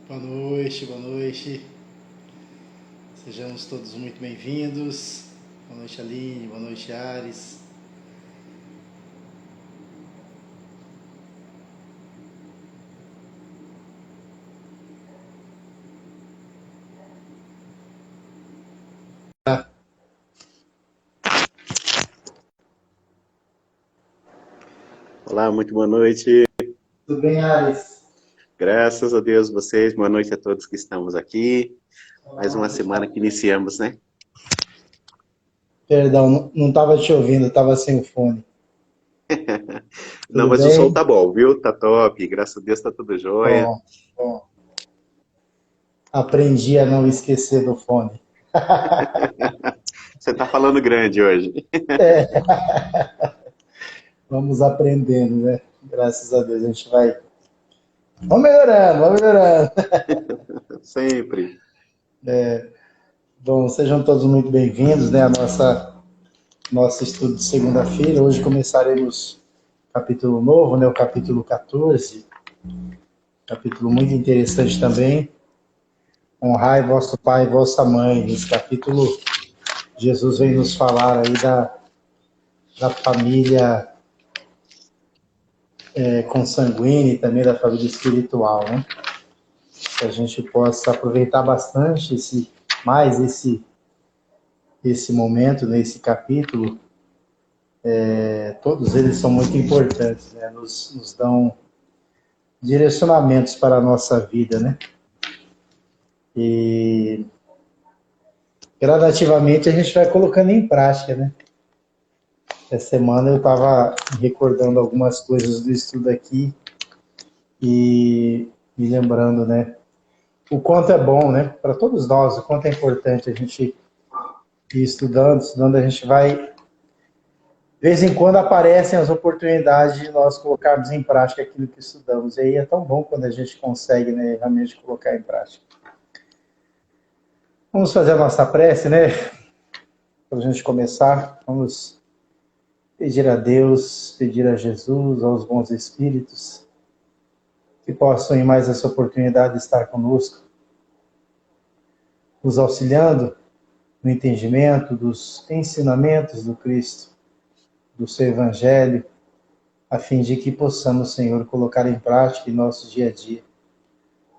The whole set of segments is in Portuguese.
Boa noite, boa noite. Sejamos todos muito bem-vindos. Boa noite, Aline. Boa noite, Ares. Olá, muito boa noite. Tudo bem, Ares? Graças a Deus, vocês. Boa noite a todos que estamos aqui. Mais uma semana que iniciamos, né? Perdão, não estava te ouvindo, estava sem o fone. Não, Tudo mas o som bem? tá bom, viu? Tá top. Graças a Deus tá tudo jóia. Bom, bom. Aprendi a não esquecer do fone. Você tá falando grande hoje. Vamos aprendendo, né? Graças a Deus a gente vai. Vamos melhorando, vamos melhorando. Sempre. Bom, sejam todos muito bem-vindos, né? Nosso estudo de segunda-feira. Hoje começaremos capítulo novo, né? O capítulo 14. Capítulo muito interessante também. Honrai vosso pai e vossa mãe. Nesse capítulo, Jesus vem nos falar aí da família consanguínea e também da família espiritual, né? Que a gente possa aproveitar bastante esse momento, nesse capítulo. Todos eles são muito importantes, né? Nos dão direcionamentos para a nossa vida, né? E gradativamente a gente vai colocando em prática, né? Essa semana eu estava recordando algumas coisas do estudo aqui e me lembrando, né? O quanto é bom, né? Para todos nós, o quanto é importante a gente ir estudando, a gente vai. De vez em quando aparecem as oportunidades de nós colocarmos em prática aquilo que estudamos. E aí é tão bom quando a gente consegue, né, realmente colocar em prática. Vamos fazer a nossa prece, né? Para a gente começar, vamos pedir a Deus, pedir a Jesus, aos bons espíritos, que possam em mais essa oportunidade de estar conosco, nos auxiliando no entendimento dos ensinamentos do Cristo, do seu Evangelho, a fim de que possamos, Senhor, colocar em prática em nosso dia a dia.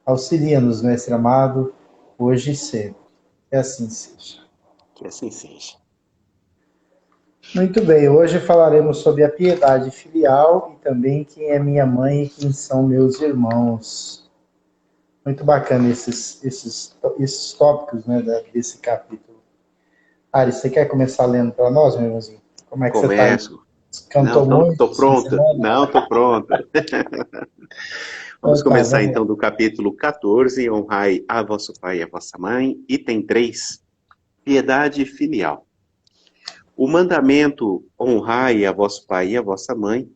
Auxilia-nos, Mestre amado, hoje e sempre. Que assim seja. Que assim seja. Muito bem, hoje falaremos sobre a piedade filial e também quem é minha mãe e quem são meus irmãos. Muito bacana esses tópicos, né, desse capítulo. Ari, você quer começar lendo para nós, meu irmãozinho? Como é que você está aí? Começo. Não, Cantou muito tô essa pronto. semana? Não, tô pronto. Vamos Então tá, começar vamos lá. então do capítulo 14. Honrai a vosso pai e a vossa mãe. Item 3. Piedade filial. O mandamento honrai a vosso pai e a vossa mãe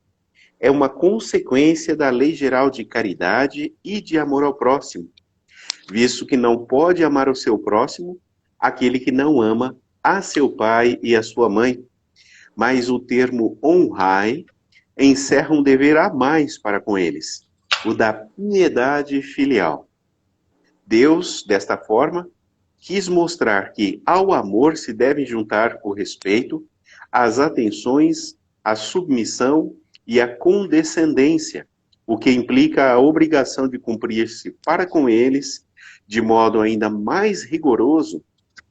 é uma consequência da lei geral de caridade e de amor ao próximo, visto que não pode amar o seu próximo aquele que não ama a seu pai e a sua mãe. Mas o termo honrai encerra um dever a mais para com eles, o da piedade filial. Deus, desta forma, quis mostrar que ao amor se devem juntar o respeito, as atenções, a submissão e a condescendência, o que implica a obrigação de cumprir-se para com eles, de modo ainda mais rigoroso,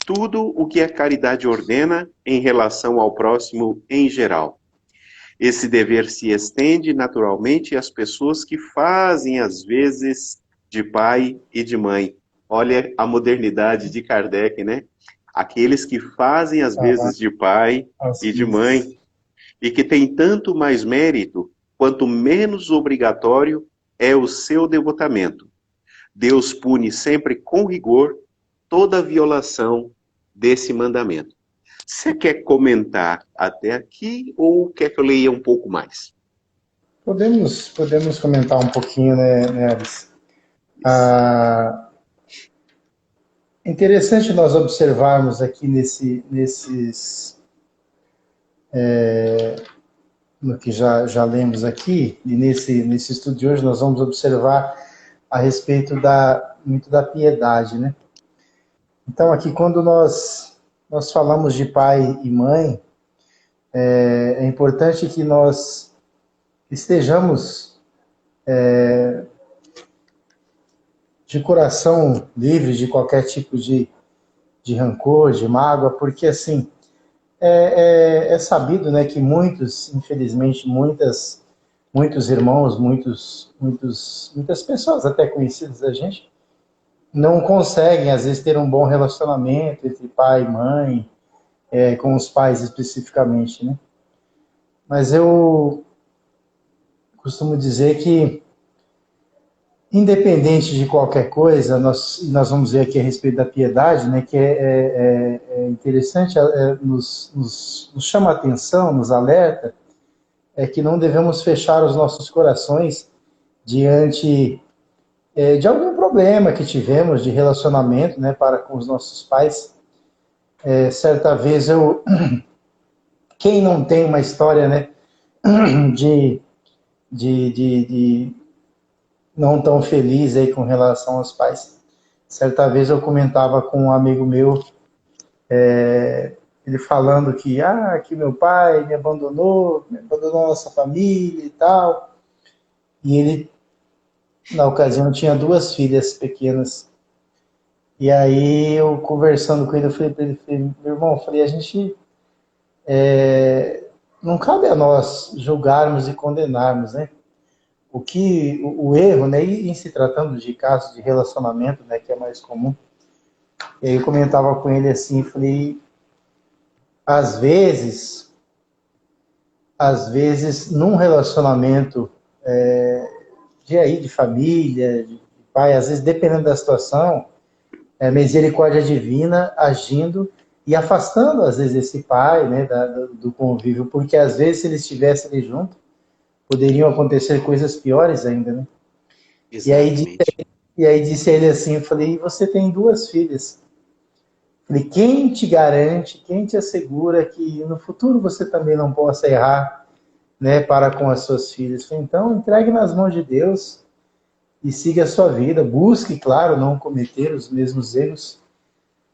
tudo o que a caridade ordena em relação ao próximo em geral. Esse dever se estende naturalmente às pessoas que fazem as vezes de pai e de mãe. Olha a modernidade de Kardec, né? Aqueles que fazem as Tá, vezes de pai às e de vezes. mãe e que têm tanto mais mérito quanto menos obrigatório é o seu devotamento. Deus pune sempre com rigor toda violação desse mandamento. Você quer comentar até aqui ou quer que eu leia um pouco mais? Podemos comentar um pouquinho, né, Alice? Isso. Interessante nós observarmos aqui no que já lemos aqui, e nesse estudo de hoje nós vamos observar a respeito muito da piedade, né? Então, aqui, quando nós falamos de pai e mãe, é importante que nós estejamos de coração livre de qualquer tipo de rancor, de mágoa, porque, assim, é sabido, né, que muitos, infelizmente, muitos irmãos, muitas pessoas até conhecidas da gente, não conseguem, às vezes, ter um bom relacionamento entre pai e mãe, com os pais especificamente, né? Mas eu costumo dizer que, independente de qualquer coisa, nós vamos ver aqui a respeito da piedade, né, que é interessante, nos chama a atenção, nos alerta, é que não devemos fechar os nossos corações diante de algum problema que tivemos de relacionamento, né, para com os nossos pais. Certa vez quem não tem uma história, né, de, de não tão feliz aí com relação aos pais. Certa vez eu comentava com um amigo meu, ele falando que meu pai me abandonou a nossa família e tal. E ele, na ocasião, tinha 2 filhas pequenas. E aí eu conversando com ele, eu falei para ele, meu irmão, a gente não cabe a nós julgarmos e condenarmos, né? O erro, né, e em se tratando de casos de relacionamento, né, que é mais comum. E aí eu comentava com ele assim, falei, às vezes num relacionamento de família, de pai, às vezes dependendo da situação, misericórdia divina agindo e afastando às vezes esse pai, né, do convívio, porque às vezes se eles estivessem ali junto, poderiam acontecer coisas piores ainda, né? Exatamente. E aí disse a ele assim, eu falei, você tem 2 filhas. Falei, quem te garante, quem te assegura que no futuro você também não possa errar, né, para com as suas filhas? Falei, então, entregue nas mãos de Deus e siga a sua vida. Busque, claro, não cometer os mesmos erros.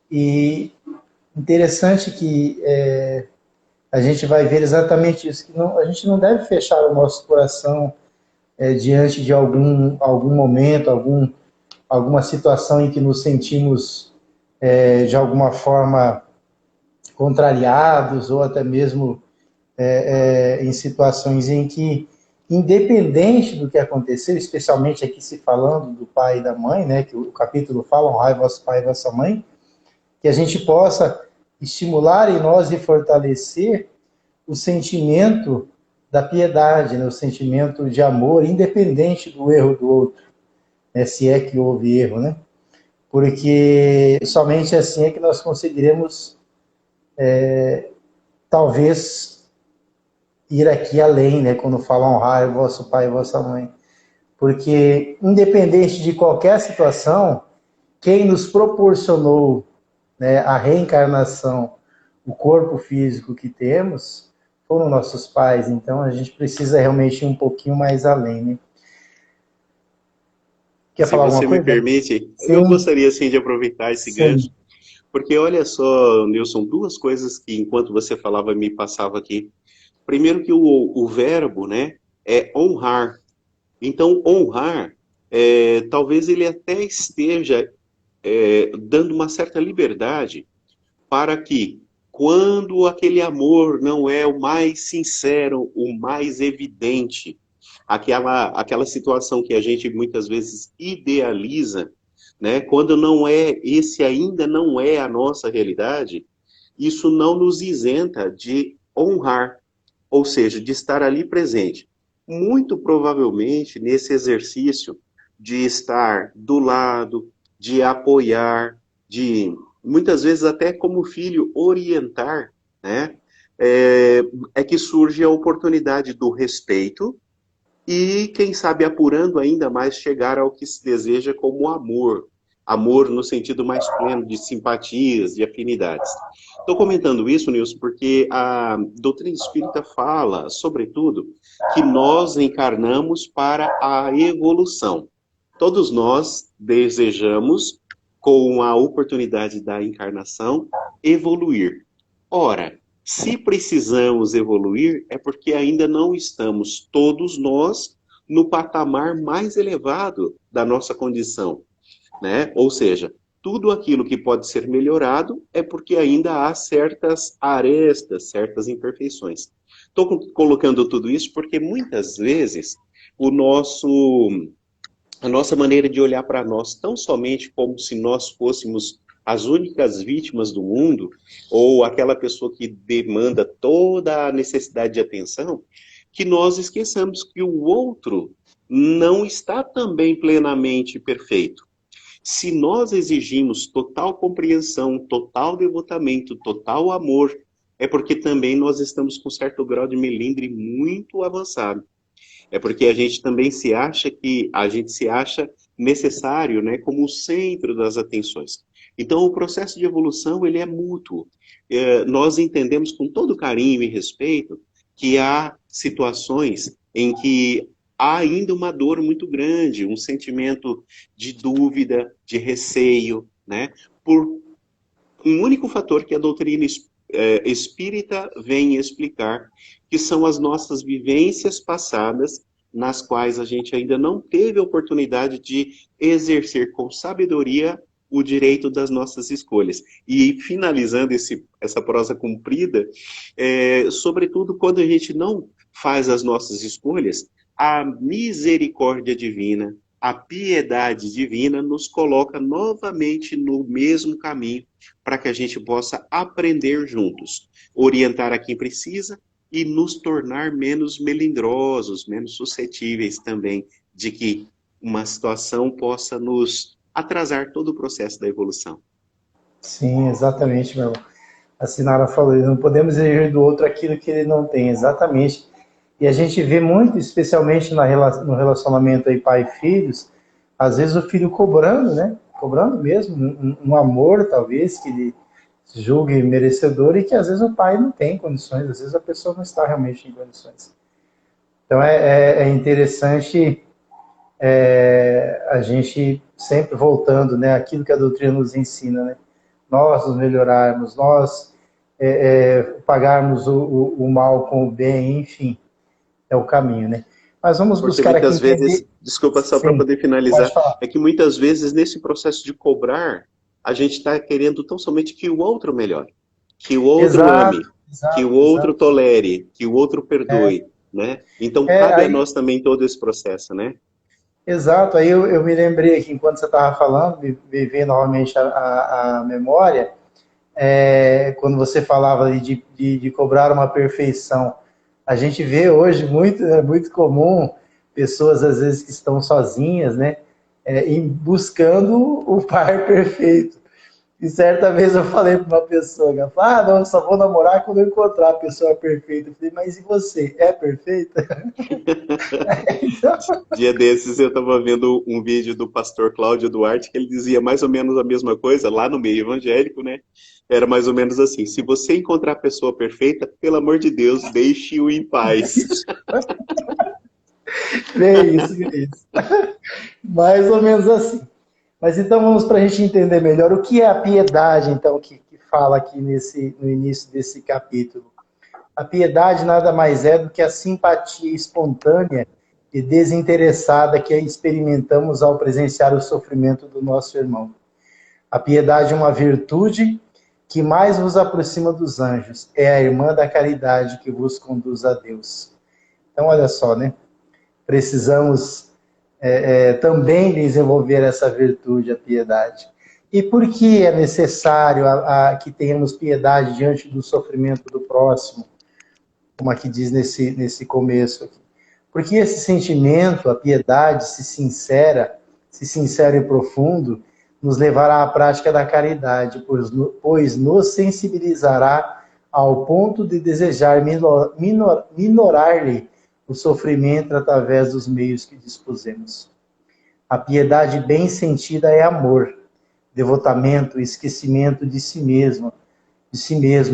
E interessante que a gente vai ver exatamente isso, que a gente não deve fechar o nosso coração diante de algum momento, alguma situação em que nos sentimos de alguma forma contrariados ou até mesmo em situações em que, independente do que aconteceu, especialmente aqui se falando do pai e da mãe, né, que o capítulo fala, honrai vosso pai e vossa mãe, que a gente possa estimular em nós e fortalecer o sentimento da piedade, né, o sentimento de amor, independente do erro do outro, né, se é que houve erro, né? Porque somente assim é que nós conseguiremos, talvez, ir aqui além, né, quando fala honrar o vosso pai e vossa mãe. Porque, independente de qualquer situação, quem nos proporcionou, né, a reencarnação, o corpo físico que temos, foram nossos pais. Então, a gente precisa realmente ir um pouquinho mais além, né? Quer Se falar alguma você me coisa? permite, eu Sim, gostaria sim de aproveitar esse gancho, sim. porque olha só, Nilson, 2 coisas que enquanto você falava me passava aqui. Primeiro que o verbo, né, é honrar. Então, honrar, talvez ele até esteja dando uma certa liberdade para que, quando aquele amor não é o mais sincero, o mais evidente, aquela situação que a gente muitas vezes idealiza, né? Quando não é, esse ainda não é a nossa realidade, isso não nos isenta de honrar, ou seja, de estar ali presente. Muito provavelmente nesse exercício de estar do lado, de apoiar, de muitas vezes até como filho orientar, né? É que surge a oportunidade do respeito e, quem sabe, apurando ainda mais, chegar ao que se deseja como amor. Amor no sentido mais pleno de simpatias, de afinidades. Estou comentando isso, Nilson, porque a doutrina espírita fala, sobretudo, que nós encarnamos para a evolução. Todos nós desejamos, com a oportunidade da encarnação, evoluir. Ora, se precisamos evoluir, é porque ainda não estamos todos nós no patamar mais elevado da nossa condição, né? Ou seja, tudo aquilo que pode ser melhorado é porque ainda há certas arestas, certas imperfeições. Estou colocando tudo isso porque muitas vezes a nossa maneira de olhar para nós tão somente como se nós fôssemos as únicas vítimas do mundo, ou aquela pessoa que demanda toda a necessidade de atenção, que nós esqueçamos que o outro não está também plenamente perfeito. Se nós exigimos total compreensão, total devotamento, total amor, é porque também nós estamos com certo grau de melindre muito avançado. É porque a gente também se acha necessário, né, como o centro das atenções. Então, o processo de evolução, ele é mútuo. Nós entendemos com todo carinho e respeito que há situações em que há ainda uma dor muito grande, um sentimento de dúvida, de receio, né, por um único fator que a doutrina espírita vem explicar, que são as nossas vivências passadas, nas quais a gente ainda não teve a oportunidade de exercer com sabedoria o direito das nossas escolhas. E finalizando essa prosa comprida, sobretudo quando a gente não faz as nossas escolhas, a misericórdia divina, a piedade divina nos coloca novamente no mesmo caminho para que a gente possa aprender juntos, orientar a quem precisa e nos tornar menos melindrosos, menos suscetíveis também de que uma situação possa nos atrasar todo o processo da evolução. Sim, exatamente, meu. A Sinara falou, não podemos exigir do outro aquilo que ele não tem, exatamente. E a gente vê muito, especialmente no relacionamento aí pai e filhos, às vezes o filho cobrando, né? Cobrando mesmo, um amor, talvez, que ele julgue merecedor e que às vezes o pai não tem condições, às vezes a pessoa não está realmente em condições. Então é interessante a gente sempre voltando, né? Aquilo que a doutrina nos ensina, né? Nós nos melhorarmos, nós pagarmos o mal com o bem, enfim, é o caminho, né? Mas vamos Porque buscar aqui muitas vezes, entender... desculpa só para Sim, poder finalizar, pode falar. é que muitas vezes nesse processo de cobrar, a gente está querendo tão somente que o outro melhore, que o outro ame, Exato, que o exato, outro exato. tolere, que o outro perdoe, né? Então cabe a Aí, nós também todo esse processo, né? exato, aí eu me lembrei aqui, enquanto você estava falando, me veio novamente a memória, quando você falava ali de cobrar uma perfeição. A gente vê hoje muito, é muito comum pessoas, às vezes, que estão sozinhas, né, buscando o par perfeito. E certa vez eu falei para uma pessoa, ela falou, não, só vou namorar quando eu encontrar a pessoa perfeita. Eu falei, mas e você? É perfeita? Então, Dia desses eu estava vendo um vídeo do pastor Cláudio Duarte que ele dizia mais ou menos a mesma coisa lá no meio evangélico, né? Era mais ou menos assim: se você encontrar a pessoa perfeita, pelo amor de Deus, deixe-o em paz. é isso, é isso. Mais ou menos assim. Mas então vamos para a gente entender melhor o que é a piedade, então, que fala aqui no início desse capítulo. A piedade nada mais é do que a simpatia espontânea e desinteressada que experimentamos ao presenciar o sofrimento do nosso irmão. A piedade é uma virtude que mais vos aproxima dos anjos. É a irmã da caridade que vos conduz a Deus. Então, olha só, né? Precisamos também desenvolver essa virtude, a piedade. E por que é necessário que tenhamos piedade diante do sofrimento do próximo? Como aqui diz nesse começo aqui. Porque esse sentimento, a piedade, se sincero e profundo, nos levará à prática da caridade, pois nos sensibilizará ao ponto de desejar minorar-lhe o sofrimento através dos meios que dispusemos. A piedade bem sentida é amor, devotamento, esquecimento de si mesmo,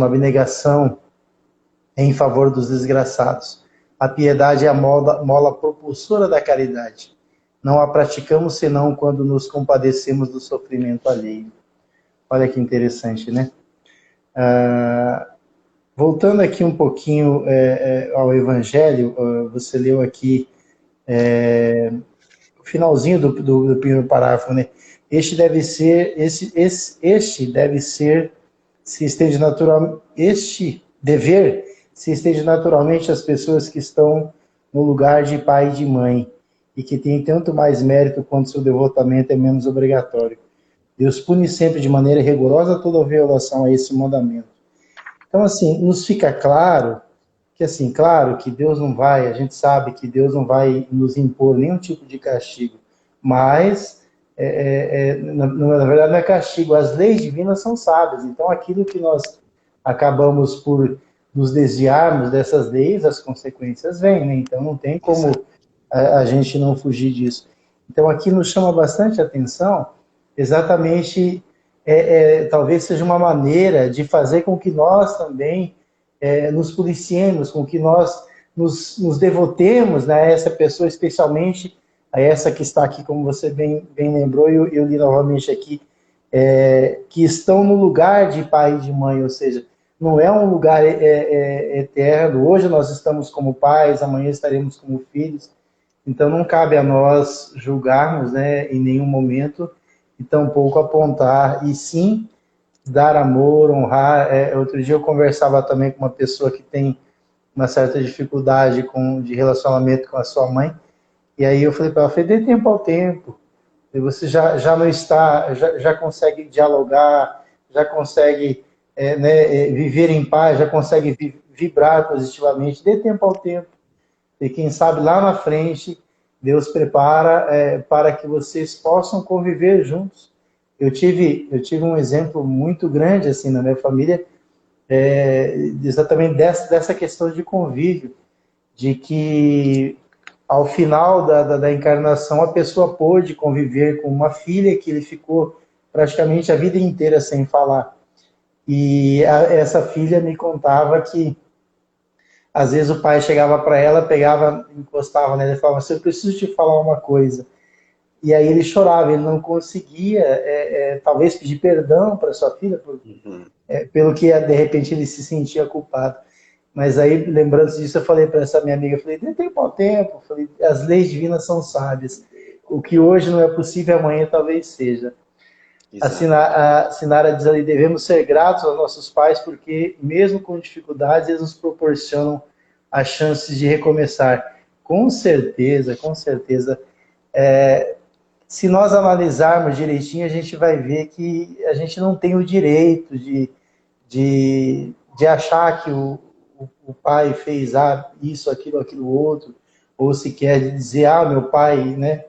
abnegação em favor dos desgraçados. A piedade é a mola propulsora da caridade. não a praticamos senão quando nos compadecemos do sofrimento alheio. Olha que interessante, né? Voltando aqui um pouquinho ao Evangelho, você leu aqui o finalzinho do primeiro parágrafo, né? Este deve ser, se estende natural, este dever se estende naturalmente às pessoas que estão no lugar de pai e de mãe, e que têm tanto mais mérito quanto seu devotamento é menos obrigatório. Deus pune sempre de maneira rigorosa toda violação a esse mandamento. Então, assim, nos fica claro que, assim, claro que Deus não vai, a gente sabe que Deus não vai nos impor nenhum tipo de castigo, mas, na verdade, não é castigo, as leis divinas são sábias, então aquilo que nós acabamos por nos desviarmos dessas leis, as consequências vêm, né? Então não tem como a gente não fugir disso. Então aqui nos chama bastante atenção, exatamente, talvez seja uma maneira de fazer com que nós também nos policiemos, com que nós nos devotemos, né, a essa pessoa, especialmente a essa que está aqui, como você bem lembrou, e eu li novamente aqui, que estão no lugar de pai e de mãe, ou seja, não é um lugar eterno. Hoje nós estamos como pais, amanhã estaremos como filhos, então não cabe a nós julgarmos, né, em nenhum momento, e tampouco apontar, e sim dar amor, honrar. Outro dia eu conversava também com uma pessoa que tem uma certa dificuldade de relacionamento com a sua mãe, e aí eu falei para ela, dê tempo ao tempo, e você já não está, já consegue dialogar, já consegue viver em paz, já consegue vibrar positivamente, dê tempo ao tempo, e quem sabe lá na frente Deus prepara para que vocês possam conviver juntos. Eu tive um exemplo muito grande assim na minha família, exatamente dessa questão de convívio, de que ao final da encarnação a pessoa pôde conviver com uma filha que ele ficou praticamente a vida inteira sem falar. E essa filha me contava que às vezes o pai chegava para ela, pegava, encostava nela e falava assim, eu preciso te falar uma coisa. E aí ele chorava, ele não conseguia, talvez pedir perdão para sua filha, pelo que de repente ele se sentia culpado. Mas aí, lembrando disso, eu falei para essa minha amiga, falei, dê tempo ao tempo, falei, as leis divinas são sábias. O que hoje não é possível, amanhã talvez seja. A Sinara diz ali, devemos ser gratos aos nossos pais, porque mesmo com dificuldades, eles nos proporcionam as chances de recomeçar. Com certeza, com certeza. Se nós analisarmos direitinho, a gente vai ver que a gente não tem o direito de achar que o pai fez isso, aquilo, outro, ou se quer dizer, meu pai, né?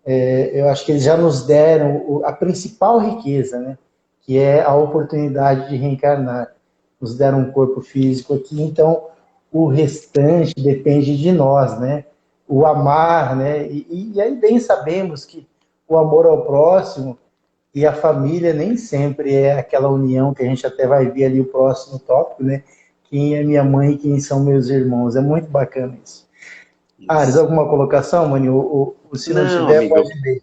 Eu acho que eles já nos deram a principal riqueza, né? Que é a oportunidade de reencarnar. Nos deram um corpo físico aqui, então o restante depende de nós, né? O amar, né? E aí bem sabemos que o amor ao próximo e a família nem sempre é aquela união que a gente até vai ver ali o próximo tópico, né? Quem é minha mãe e quem são meus irmãos. É muito bacana isso. Ares, alguma colocação, Mani? Se não tiver, amigo, pode ler.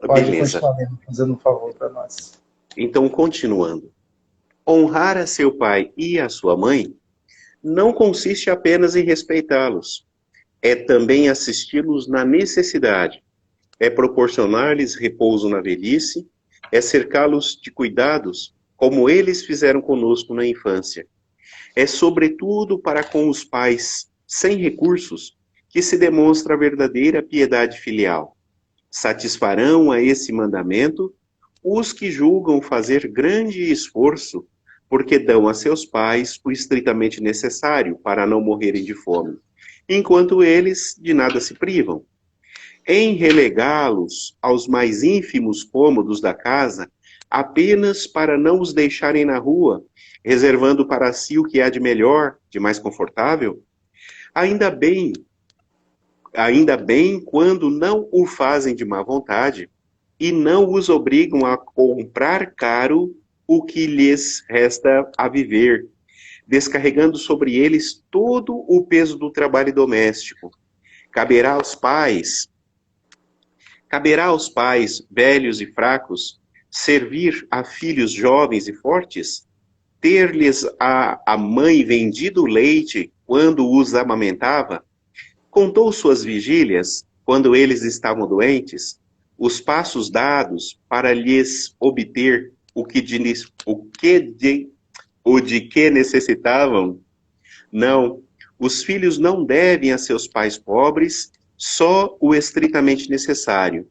Pode continuar lendo, fazendo um favor para nós. Então, continuando. Honrar a seu pai e a sua mãe não consiste apenas em respeitá-los. É também assisti-los na necessidade. É proporcionar-lhes repouso na velhice. É cercá-los de cuidados, como eles fizeram conosco na infância. É, sobretudo, para com os pais sem recursos que se demonstra a verdadeira piedade filial. Satisfarão a esse mandamento os que julgam fazer grande esforço, porque dão a seus pais o estritamente necessário para não morrerem de fome, enquanto eles de nada se privam. Em relegá-los aos mais ínfimos cômodos da casa, apenas para não os deixarem na rua, reservando para si o que há de melhor, de mais confortável, ainda bem quando não o fazem de má vontade e não os obrigam a comprar caro o que lhes resta a viver, descarregando sobre eles todo o peso do trabalho doméstico. Caberá aos pais Caberá aos pais, velhos e fracos, servir a filhos jovens e fortes? Ter-lhes a mãe vendido o leite quando os amamentava? Contou suas vigílias quando eles estavam doentes? Os passos dados para lhes obter o de que necessitavam? Não, os filhos não devem a seus pais pobres só o estritamente necessário.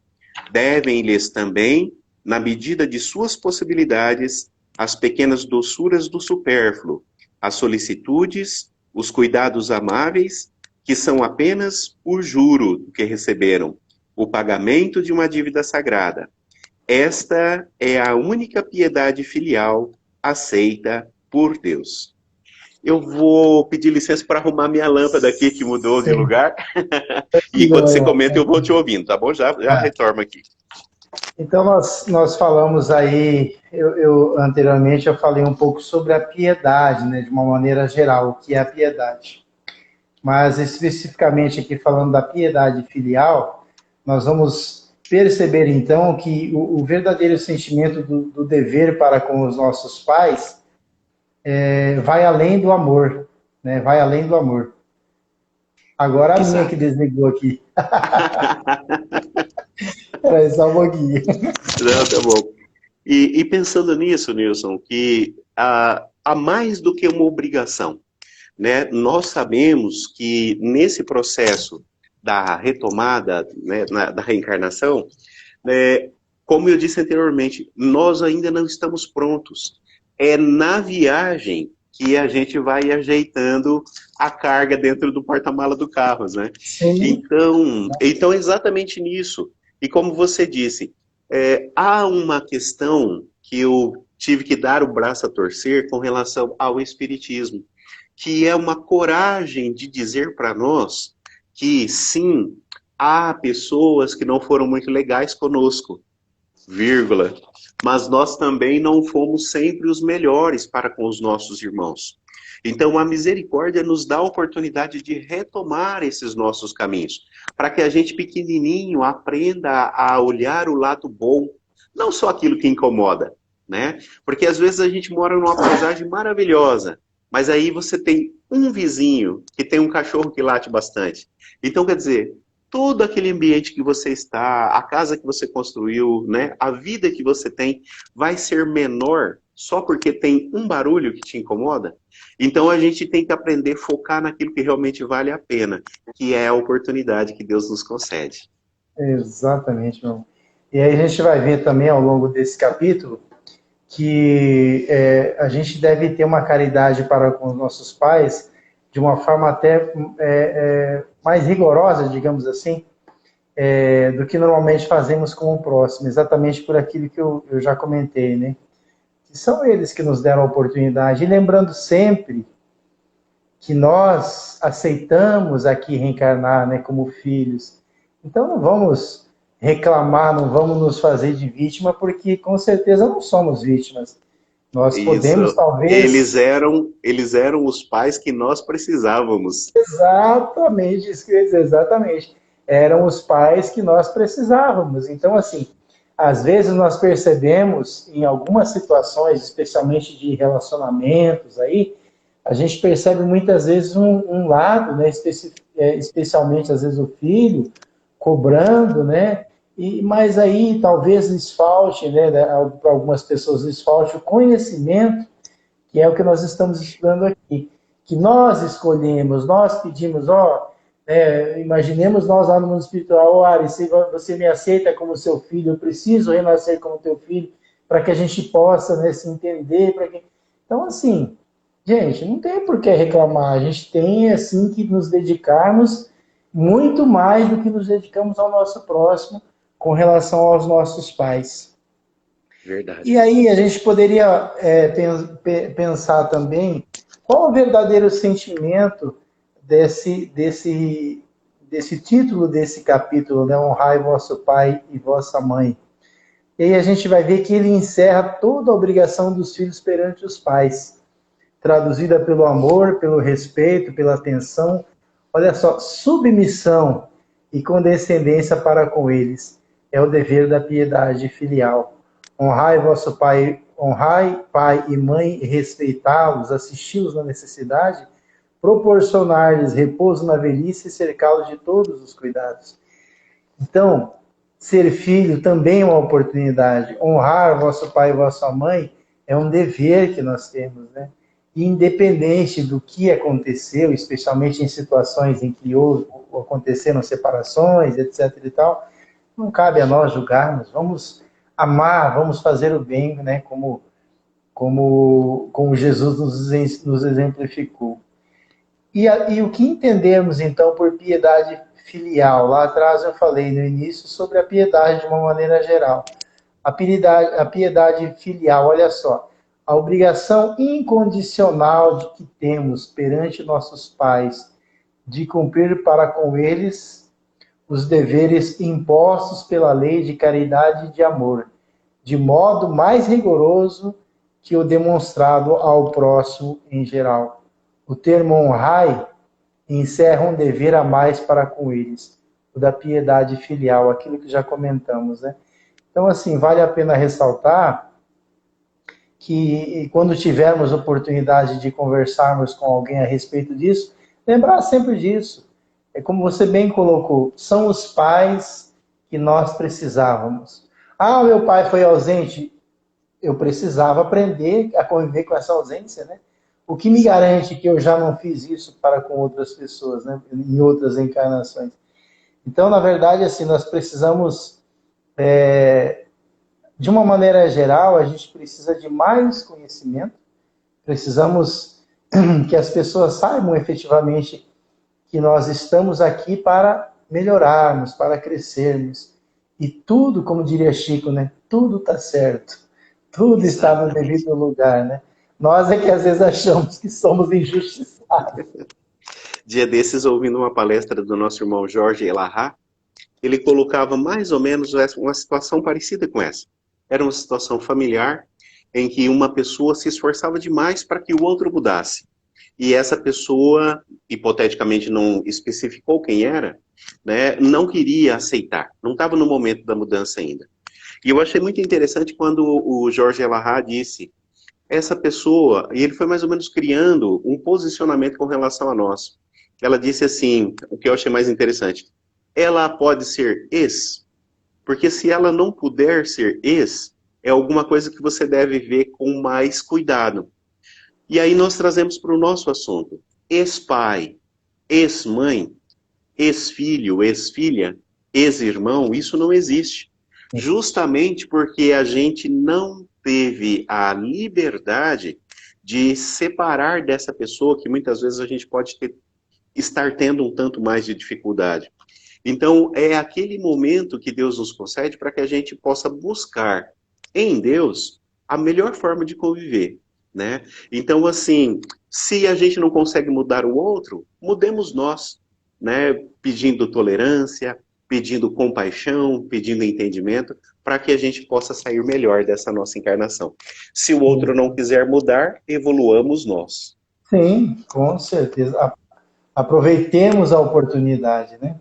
Devem-lhes também, na medida de suas possibilidades, as pequenas doçuras do supérfluo, as solicitudes, os cuidados amáveis, que são apenas o juro que receberam, o pagamento de uma dívida sagrada. Esta é a única piedade filial aceita por Deus. Eu vou pedir licença para arrumar minha lâmpada aqui, que mudou de Sim. lugar. E quando você comenta, eu vou te ouvindo, tá bom? Já retorno aqui. Então, nós falamos aí, anteriormente eu falei um pouco sobre a piedade, né, de uma maneira geral, o que é a piedade. Mas especificamente aqui falando da piedade filial, nós vamos perceber então que o verdadeiro sentimento do dever para com os nossos pais vai além do amor, né? Vai além do amor. Agora a minha que desligou aqui. Era só um pouquinho. Não, tá bom. E pensando nisso, Nilson, que há mais do que uma obrigação, né? Nós sabemos que nesse processo da retomada, né, da reencarnação, né, como eu disse anteriormente, nós ainda não estamos prontos. É na viagem que a gente vai ajeitando a carga dentro do porta-mala do carro, né? Sim. Então exatamente nisso. E como você disse, há uma questão que eu tive que dar o braço a torcer com relação ao Espiritismo, que é uma coragem de dizer para nós que, sim, há pessoas que não foram muito legais conosco, vírgula, mas nós também não fomos sempre os melhores para com os nossos irmãos. Então, a misericórdia nos dá a oportunidade de retomar esses nossos caminhos, para que a gente pequenininho aprenda a olhar o lado bom, não só aquilo que incomoda, né? Porque às vezes a gente mora numa paisagem maravilhosa, mas aí você tem um vizinho que tem um cachorro que late bastante. Então, quer dizer, todo aquele ambiente que você está, a casa que você construiu, né, a vida que você tem, vai ser menor só porque tem um barulho que te incomoda? Então a gente tem que aprender a focar naquilo que realmente vale a pena, que é a oportunidade que Deus nos concede. Exatamente, meu. E aí a gente vai ver também ao longo desse capítulo que a gente deve ter uma caridade para com os nossos pais de uma forma até mais rigorosa, digamos assim, do que normalmente fazemos com o próximo, exatamente por aquilo que eu já comentei, né? Que são eles que nos deram a oportunidade. E lembrando sempre que nós aceitamos aqui reencarnar, né, como filhos. Então não vamos reclamar, não vamos nos fazer de vítima, porque com certeza não somos vítimas. Nós podemos, Isso. talvez... Eles eram os pais que nós precisávamos. Exatamente, isso que eu ia dizer, exatamente. Eram os pais que nós precisávamos. Então, assim, às vezes nós percebemos em algumas situações, especialmente de relacionamentos aí, a gente percebe muitas vezes um lado, né, especialmente às vezes o filho, cobrando, né, mas aí talvez lhes falte, né, para algumas pessoas lhes falte o conhecimento, que é o que nós estamos estudando aqui, que nós escolhemos, nós pedimos, imaginemos nós lá no mundo espiritual, Ari, se você me aceita como seu filho, eu preciso renascer como teu filho, para que a gente possa, né, se entender, Então, assim, gente, não tem por que reclamar, a gente tem, assim, que nos dedicarmos muito mais do que nos dedicamos ao nosso próximo com relação aos nossos pais. Verdade. E aí a gente poderia pensar também qual o verdadeiro sentimento desse título desse capítulo, né? Honrai vosso pai e vossa mãe. E aí a gente vai ver que ele encerra toda a obrigação dos filhos perante os pais, traduzida pelo amor, pelo respeito, pela atenção, olha só, submissão e condescendência para com eles, é o dever da piedade filial. Honrai pai e mãe, respeitá-los, assisti-los na necessidade, proporcionar-lhes repouso na velhice e cercá-los de todos os cuidados. Então, ser filho também é uma oportunidade. Honrar vosso pai e vossa mãe é um dever que nós temos, né? Independente do que aconteceu, especialmente em situações em que aconteceram separações, etc. e tal, não cabe a nós julgarmos. Vamos amar, vamos fazer o bem, né? Como Jesus nos exemplificou. E o que entendemos, então, por piedade filial? Lá atrás eu falei no início sobre a piedade de uma maneira geral. A piedade filial, olha só, a obrigação incondicional de que temos perante nossos pais de cumprir para com eles os deveres impostos pela lei de caridade e de amor, de modo mais rigoroso que o demonstrado ao próximo em geral. O termo honrai encerra um dever a mais para com eles, o da piedade filial, aquilo que já comentamos, né? Então, assim, vale a pena ressaltar que quando tivermos oportunidade de conversarmos com alguém a respeito disso, lembrar sempre disso. É como você bem colocou, são os pais que nós precisávamos. Ah, meu pai foi ausente. Eu precisava aprender a conviver com essa ausência, né? O que me garante que eu já não fiz isso para com outras pessoas, né? Em outras encarnações. Então, na verdade, assim, nós precisamos, de uma maneira geral, a gente precisa de mais conhecimento, precisamos que as pessoas saibam efetivamente que nós estamos aqui para melhorarmos, para crescermos. E tudo, como diria Chico, né? Tudo está certo. Tudo está no devido lugar, né? Nós é que às vezes achamos que somos injustiçados. Dia desses, ouvindo uma palestra do nosso irmão Jorge Elahá, ele colocava mais ou menos uma situação parecida com essa. Era uma situação familiar em que uma pessoa se esforçava demais para que o outro mudasse. E essa pessoa, hipoteticamente não especificou quem era, né, não queria aceitar, não estava no momento da mudança ainda. E eu achei muito interessante quando o Jorge Elahá disse, essa pessoa, e ele foi mais ou menos criando um posicionamento com relação a nós. Ela disse assim, o que eu achei mais interessante, ela pode ser ex, porque se ela não puder ser ex, é alguma coisa que você deve ver com mais cuidado. E aí nós trazemos para o nosso assunto, ex-pai, ex-mãe, ex-filho, ex-filha, ex-irmão, isso não existe. Justamente porque a gente não teve a liberdade de separar dessa pessoa que muitas vezes a gente pode estar tendo um tanto mais de dificuldade. Então, é aquele momento que Deus nos concede para que a gente possa buscar em Deus a melhor forma de conviver, né? Então, assim, se a gente não consegue mudar o outro, mudemos nós, né? Pedindo tolerância, pedindo compaixão, pedindo entendimento, para que a gente possa sair melhor dessa nossa encarnação. Se o outro não quiser mudar, evoluamos nós. Sim, com certeza. Aproveitemos a oportunidade, né?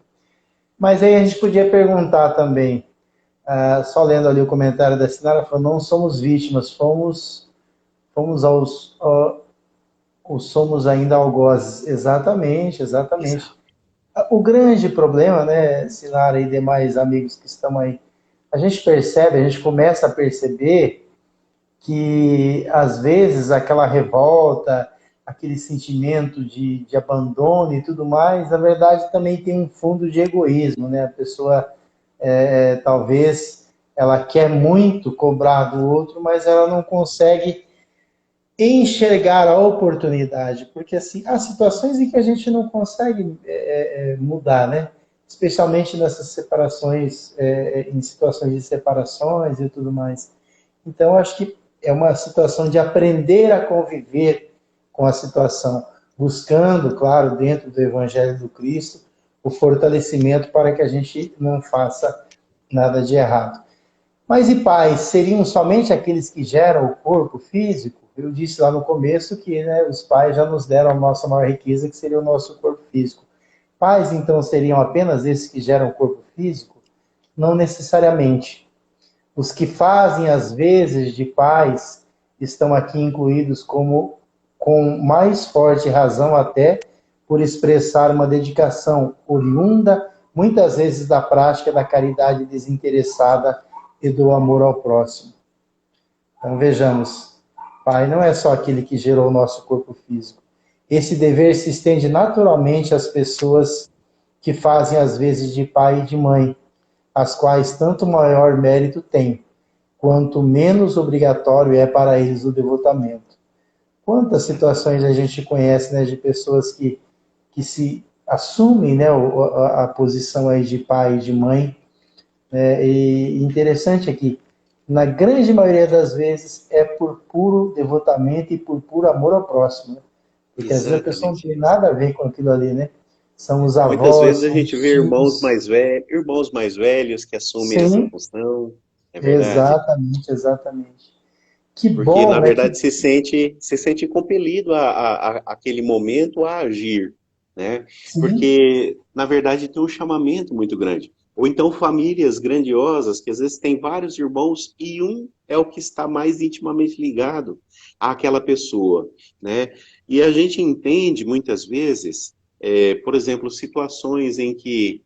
Mas aí a gente podia perguntar também, só lendo ali o comentário da Sinara, falou, não somos vítimas, fomos somos ainda algozes. Exatamente, exatamente. Exato. O grande problema, né, Sinara e demais amigos que estão aí, a gente começa a perceber que, às vezes, aquela revolta, aquele sentimento de abandono e tudo mais, na verdade, também tem um fundo de egoísmo, né? A pessoa, talvez, ela quer muito cobrar do outro, mas ela não consegue enxergar a oportunidade, porque assim, há situações em que a gente não consegue mudar, né? Especialmente nessas separações, em situações de separações e tudo mais. Então, acho que é uma situação de aprender a conviver com a situação, buscando, claro, dentro do Evangelho do Cristo, o fortalecimento para que a gente não faça nada de errado. Mas e pais, seriam somente aqueles que geram o corpo físico? Eu disse lá no começo que, né, os pais já nos deram a nossa maior riqueza, que seria o nosso corpo físico. Pais, então, seriam apenas esses que geram o corpo físico? Não necessariamente. Os que fazem às vezes de pais estão aqui incluídos como com mais forte razão até por expressar uma dedicação oriunda muitas vezes da prática da caridade desinteressada e do amor ao próximo. Então vejamos, pai não é só aquele que gerou o nosso corpo físico. Esse dever se estende naturalmente às pessoas que fazem às vezes de pai e de mãe, as quais tanto maior mérito têm, quanto menos obrigatório é para eles o devotamento. Quantas situações a gente conhece, né, de pessoas que se assumem, né, a posição aí de pai e de mãe, né, e interessante aqui, na grande maioria das vezes é por puro devotamento e por puro amor ao próximo, né? Porque às vezes a pessoa não Exatamente tem isso. nada a ver com aquilo ali, né? São os Muitas avós, vezes a são gente os vê tios. irmãos mais velhos que assumem essa Sim, função, é verdade. exatamente, exatamente. Que Porque, bom, na né? verdade, se sente compelido aquele momento a agir, né? Sim, Porque, na verdade, tem um chamamento muito grande. Ou então famílias grandiosas, que às vezes tem vários irmãos e um é o que está mais intimamente ligado àquela pessoa, né? E a gente entende, muitas vezes, por exemplo, situações em que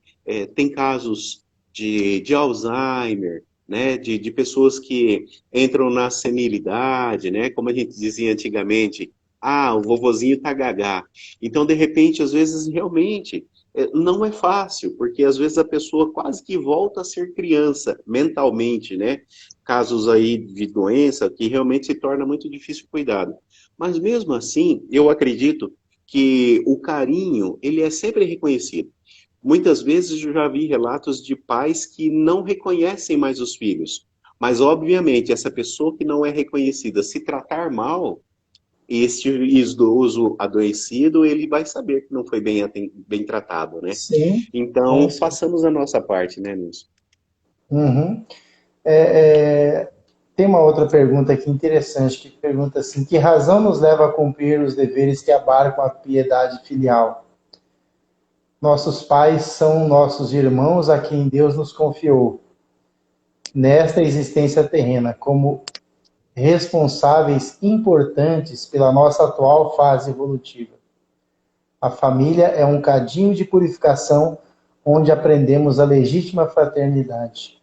tem casos de Alzheimer, né? De pessoas que entram na senilidade, né? Como a gente dizia antigamente, ah, o vovozinho tá gagá. Então, de repente, às vezes, realmente, não é fácil, porque às vezes a pessoa quase que volta a ser criança, mentalmente, né? Casos aí de doença que realmente se torna muito difícil o cuidado. Mas mesmo assim, eu acredito que o carinho, ele é sempre reconhecido. Muitas vezes eu já vi relatos de pais que não reconhecem mais os filhos. Mas, obviamente, essa pessoa que não é reconhecida, se tratar mal, este idoso adoecido, ele vai saber que não foi bem tratado, né? sim, com Então, certeza. façamos a nossa parte, né, Nilson? Uhum. Tem uma outra pergunta aqui interessante, que pergunta assim, que razão nos leva a cumprir os deveres que abarcam a piedade filial? Nossos pais são nossos irmãos a quem Deus nos confiou nesta existência terrena, como responsáveis importantes pela nossa atual fase evolutiva. A família é um cadinho de purificação onde aprendemos a legítima fraternidade.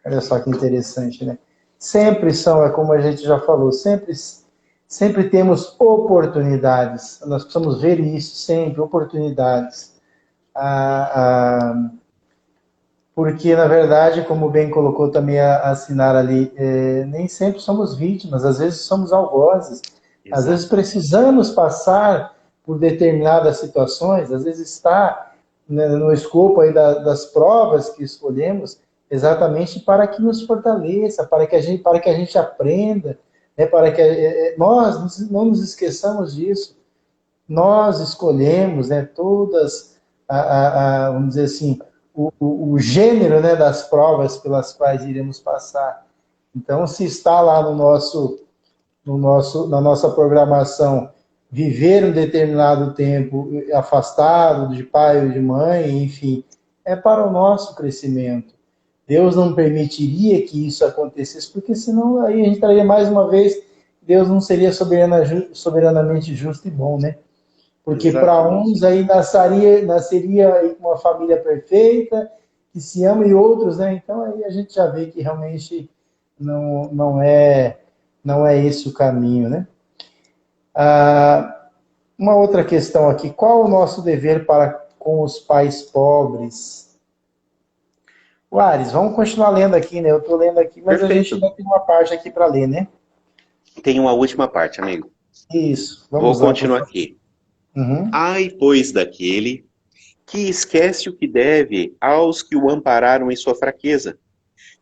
Olha só que interessante, né? Sempre são, é como a gente já falou, sempre temos oportunidades. Nós precisamos ver isso sempre, oportunidades. Porque, na verdade, como bem colocou também a Sinara ali, nem sempre somos vítimas, às vezes somos algozes, às vezes Exatamente. precisamos passar por determinadas situações, às vezes está, né, no escopo aí das provas que escolhemos, exatamente para que nos fortaleça, para que a gente aprenda, né, para que nós não nos esqueçamos disso. Nós escolhemos, né, todas, vamos dizer assim, o gênero, né, das provas pelas quais iremos passar. Então, se está lá na nossa programação viver um determinado tempo afastado de pai ou de mãe, enfim, é para o nosso crescimento. Deus não permitiria que isso acontecesse, porque senão aí a gente estaria mais uma vez, Deus não seria soberanamente justo e bom, né? Porque para Exatamente. uns aí nasceria uma família perfeita, que se ama, e outros, né? Então aí a gente já vê que realmente não é esse o caminho, né? Uma outra questão aqui, qual o nosso dever para com os pais pobres? O Ares, vamos continuar lendo aqui, né? Eu estou lendo aqui, mas a gente Perfeito. ainda tem uma parte aqui para ler, né? Tem uma última parte, amigo. Isso, Vou vamos lá, por continuar favor. aqui. Uhum. Ai, pois, daquele que esquece o que deve aos que o ampararam em sua fraqueza,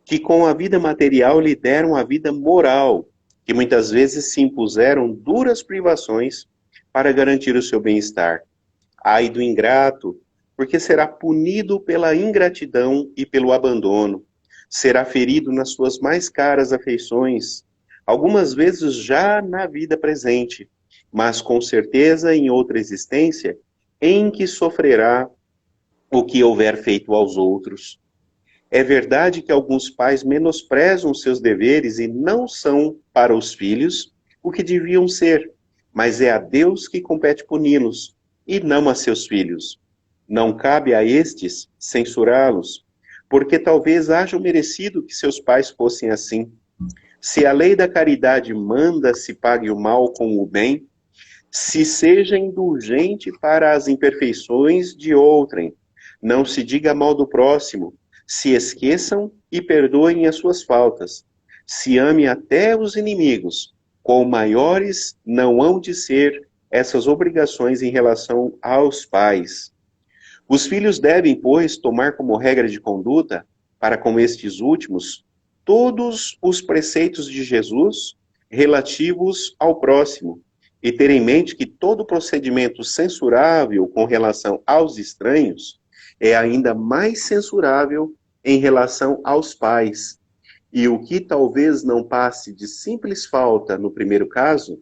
que com a vida material lhe deram a vida moral, que muitas vezes se impuseram duras privações para garantir o seu bem-estar. Ai do ingrato, porque será punido pela ingratidão e pelo abandono, será ferido nas suas mais caras afeições, algumas vezes já na vida presente, mas com certeza em outra existência, em que sofrerá o que houver feito aos outros. É verdade que alguns pais menosprezam seus deveres e não são para os filhos o que deviam ser, mas é a Deus que compete puni-los, e não a seus filhos. Não cabe a estes censurá-los, porque talvez hajam merecido que seus pais fossem assim. Se a lei da caridade manda se pague o mal com o bem, se seja indulgente para as imperfeições de outrem, não se diga mal do próximo, se esqueçam e perdoem as suas faltas, se ame até os inimigos, quão maiores não hão de ser essas obrigações em relação aos pais. Os filhos devem, pois, tomar como regra de conduta, para com estes últimos, todos os preceitos de Jesus relativos ao próximo, e ter em mente que todo procedimento censurável com relação aos estranhos é ainda mais censurável em relação aos pais. E o que talvez não passe de simples falta no primeiro caso,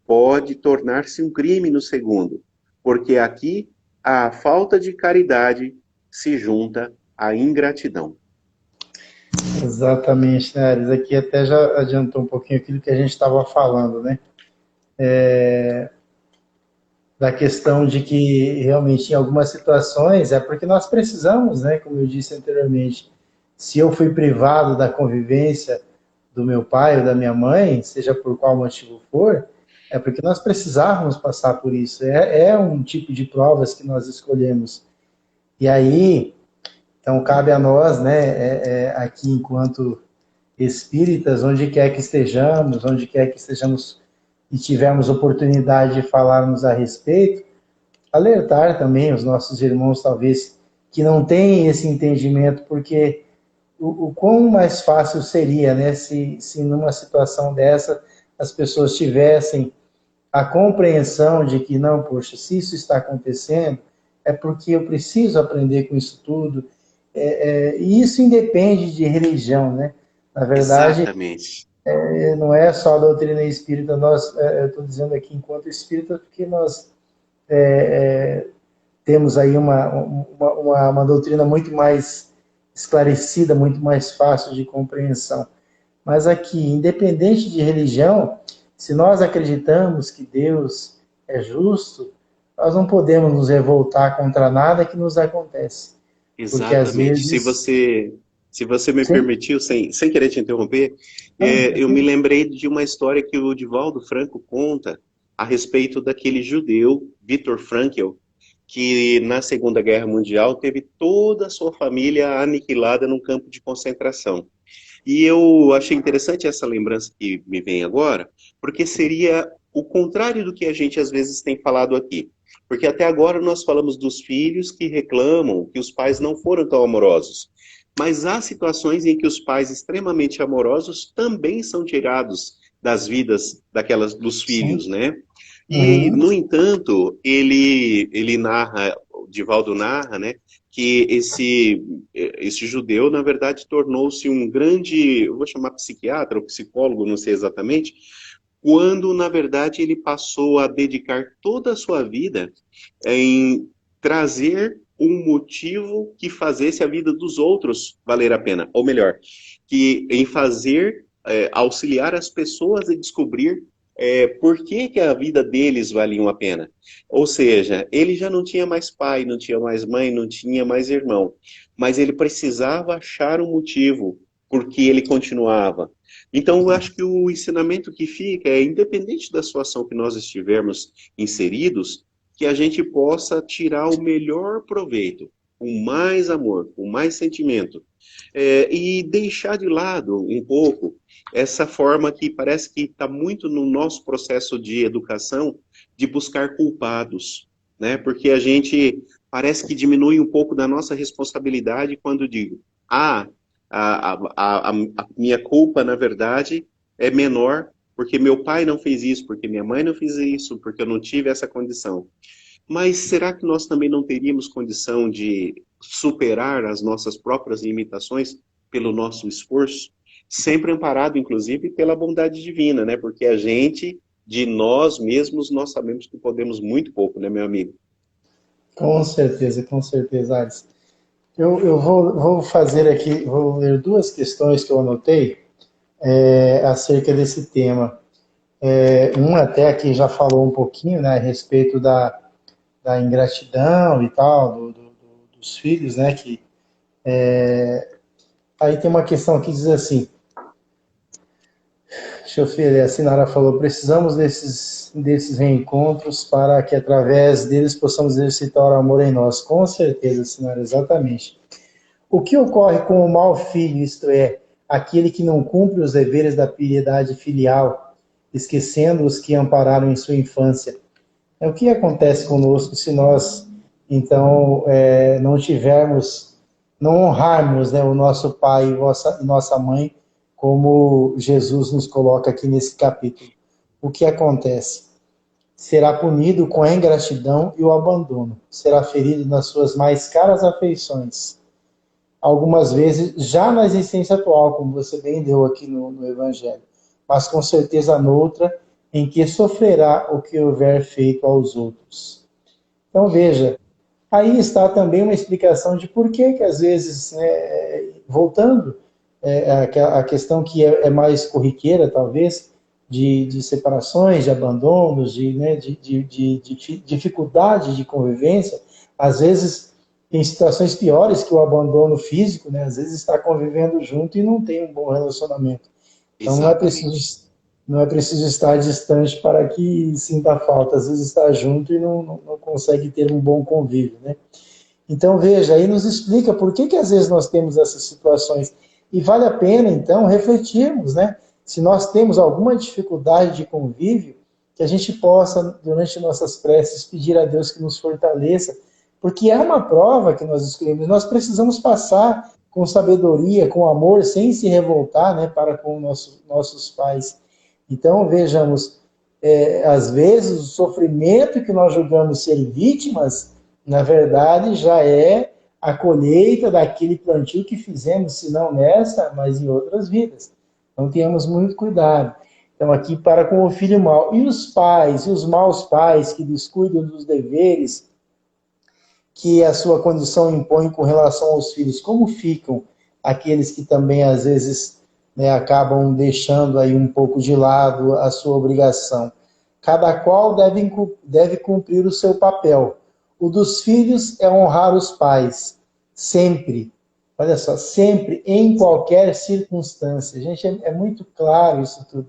pode tornar-se um crime no segundo, porque aqui a falta de caridade se junta à ingratidão. Exatamente, né, Ares? Aqui até já adiantou um pouquinho aquilo que a gente estava falando, né? Da questão de que realmente em algumas situações é porque nós precisamos, né? Como eu disse anteriormente, se eu fui privado da convivência do meu pai ou da minha mãe, seja por qual motivo for, é porque nós precisávamos passar por isso. É um tipo de provas que nós escolhemos. E aí, então cabe a nós, né, aqui enquanto espíritas, onde quer que estejamos e tivermos oportunidade de falarmos a respeito, alertar também os nossos irmãos, talvez, que não têm esse entendimento, porque o quão mais fácil seria, né, se numa situação dessa as pessoas tivessem a compreensão de que, não, poxa, se isso está acontecendo, é porque eu preciso aprender com isso tudo. E isso independe de religião, né? Na verdade, Exatamente. não é só a doutrina espírita, eu estou dizendo aqui enquanto espírita, porque nós temos aí uma doutrina muito mais esclarecida, muito mais fácil de compreensão. Mas aqui, independente de religião, se nós acreditamos que Deus é justo, nós não podemos nos revoltar contra nada que nos acontece. Porque às Exatamente. vezes... Se você me Sim? permitiu, sem querer te interromper, Não, eu me tranquilo. lembrei de uma história que o Divaldo Franco conta a respeito daquele judeu, Viktor Frankl, que na Segunda Guerra Mundial teve toda a sua família aniquilada num campo de concentração. E eu achei interessante essa lembrança que me vem agora, porque seria o contrário do que a gente às vezes tem falado aqui. Porque até agora nós falamos dos filhos que reclamam que os pais não foram tão amorosos. Mas há situações em que os pais extremamente amorosos também são tirados das vidas dos Sim. filhos, né? E, Uhum. no entanto, ele narra, o Divaldo narra, né, que esse judeu, na verdade, tornou-se um grande, eu vou chamar psiquiatra ou psicólogo, não sei exatamente, quando, na verdade, ele passou a dedicar toda a sua vida em trazer um motivo que fazesse a vida dos outros valer a pena, ou melhor, que em fazer, auxiliar as pessoas a descobrir por que, que a vida deles valia a pena. Ou seja, ele já não tinha mais pai, não tinha mais mãe, não tinha mais irmão, mas ele precisava achar um motivo por que ele continuava. Então, eu acho que o ensinamento que fica é, independente da situação que nós estivermos inseridos, que a gente possa tirar o melhor proveito, com mais amor, com mais sentimento, e deixar de lado um pouco essa forma que parece que está muito no nosso processo de educação de buscar culpados, né? Porque a gente parece que diminui um pouco da nossa responsabilidade quando digo, a minha culpa, na verdade, é menor porque meu pai não fez isso, porque minha mãe não fez isso, porque eu não tive essa condição. Mas será que nós também não teríamos condição de superar as nossas próprias limitações pelo nosso esforço? Sempre amparado, inclusive, pela bondade divina, né? Porque a gente, de nós mesmos, nós sabemos que podemos muito pouco, né, meu amigo? Com certeza, Ares. Eu vou fazer aqui, vou ler duas questões que eu anotei acerca desse tema. Um até aqui já falou um pouquinho, né, a respeito da ingratidão e tal, dos filhos, né, que aí tem uma questão que diz assim, deixa eu ver, a Sinara falou, precisamos desses reencontros para que através deles possamos exercitar o amor em nós. Com certeza, Sinara, exatamente. O que ocorre com o mau filho, isto é, aquele que não cumpre os deveres da piedade filial, esquecendo os que ampararam em sua infância? O que acontece conosco se nós, então, não tivermos, não honrarmos, né, o nosso pai e nossa mãe, como Jesus nos coloca aqui nesse capítulo? O que acontece? Será punido com a ingratidão e o abandono. Será ferido nas suas mais caras afeições. Algumas vezes, já na existência atual, como você bem deu aqui no Evangelho, mas com certeza noutra, em que sofrerá o que houver feito aos outros. Então, veja, aí está também uma explicação de por que às vezes, né, voltando a questão que é mais corriqueira, talvez, de separações, de abandonos, de dificuldade de convivência, às vezes tem situações piores que o abandono físico, né? Às vezes está convivendo junto e não tem um bom relacionamento. Então não é preciso estar distante para que sinta falta. Às vezes está junto e não consegue ter um bom convívio, né? Então veja, aí nos explica por que às vezes nós temos essas situações. E vale a pena, então, refletirmos, né? Se nós temos alguma dificuldade de convívio, que a gente possa, durante nossas preces, pedir a Deus que nos fortaleça, porque é uma prova que nós escolhemos. Nós precisamos passar com sabedoria, com amor, sem se revoltar, né, para com nossos pais. Então, vejamos, às vezes o sofrimento que nós julgamos ser vítimas, na verdade, já é a colheita daquele plantio que fizemos, se não nessa, mas em outras vidas. Então, tenhamos muito cuidado. Então, aqui para com o filho mau. E os pais, e os maus pais que descuidam dos deveres que a sua condição impõe com relação aos filhos, como ficam aqueles que também, às vezes, né, acabam deixando aí um pouco de lado a sua obrigação? Cada qual deve cumprir o seu papel. O dos filhos é honrar os pais, sempre. Olha só, sempre, em qualquer circunstância. Gente, é muito claro isso tudo.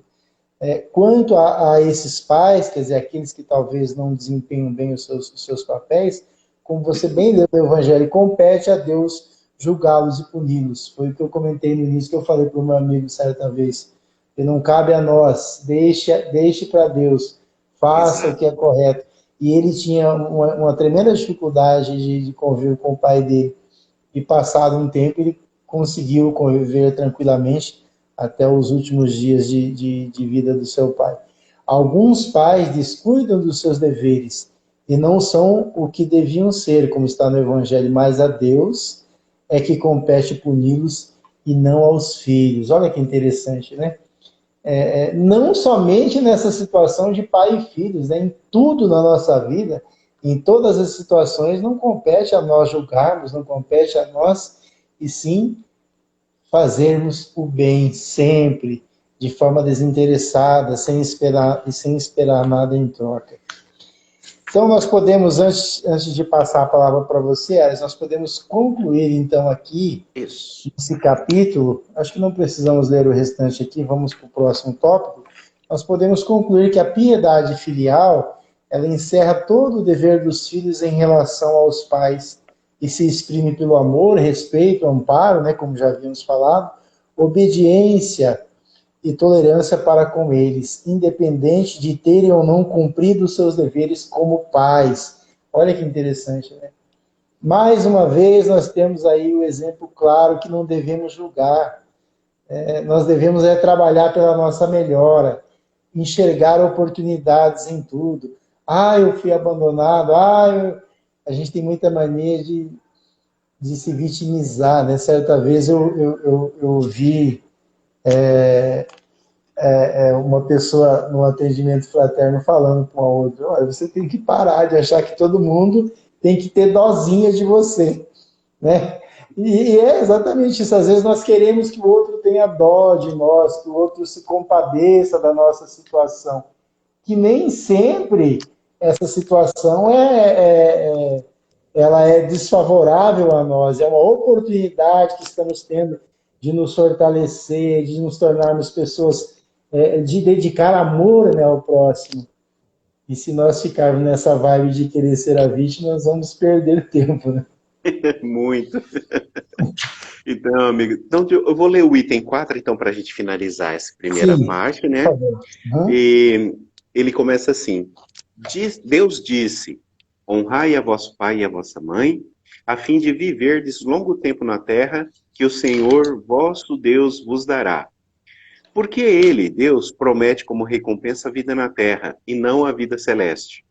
Quanto a esses pais, quer dizer, aqueles que talvez não desempenham bem os seus papéis, como você bem leu no Evangelho, compete a Deus julgá-los e puni-los. Foi o que eu comentei no início, que eu falei para o meu amigo certa vez. Que não cabe a nós, deixe para Deus, faça o que é correto. E ele tinha uma tremenda dificuldade de conviver com o pai dele. E passado um tempo, ele conseguiu conviver tranquilamente até os últimos dias de vida do seu pai. Alguns pais descuidam dos seus deveres e não são o que deviam ser, como está no Evangelho, mas a Deus é que compete puni-los e não aos filhos. Olha que interessante, né? Não somente nessa situação de pai e filhos, né? Em tudo na nossa vida, em todas as situações, não compete a nós julgarmos, não compete a nós, e sim fazermos o bem sempre, de forma desinteressada, sem esperar nada em troca. Então, nós podemos, antes de passar a palavra para você, Ares, nós podemos concluir, então, aqui, esse capítulo. Acho que não precisamos ler o restante aqui, vamos para o próximo tópico. Nós podemos concluir que a piedade filial, ela encerra todo o dever dos filhos em relação aos pais, e se exprime pelo amor, respeito, amparo, né, como já havíamos falado, obediência e tolerância para com eles, independente de terem ou não cumprido os seus deveres como pais. Olha que interessante, né? Mais uma vez, nós temos aí o exemplo claro que não devemos julgar. Nós devemos trabalhar pela nossa melhora, enxergar oportunidades em tudo. Eu fui abandonado. A gente tem muita mania de se vitimizar, né? Certa vez eu vi uma pessoa no atendimento fraterno falando com a outra: olha, você tem que parar de achar que todo mundo tem que ter dosinha de você, né? E é exatamente isso. Às vezes nós queremos que o outro tenha dó de nós, que o outro se compadeça da nossa situação. Que nem sempre essa situação ela é desfavorável a nós. É uma oportunidade que estamos tendo de nos fortalecer, de nos tornarmos pessoas, de dedicar amor, né, ao próximo. E se nós ficarmos nessa vibe de querer ser a vítima, nós vamos perder tempo, né? Muito. Então, amigo, então eu vou ler o item 4, então, para a gente finalizar essa primeira Sim, parte, por né? favor. Uhum. E ele começa assim: Deus disse, honrai a vosso pai e a vossa mãe, a fim de viverdes longo tempo na terra, que o Senhor vosso Deus vos dará. Porque ele, Deus, promete como recompensa a vida na terra, e não a vida celeste.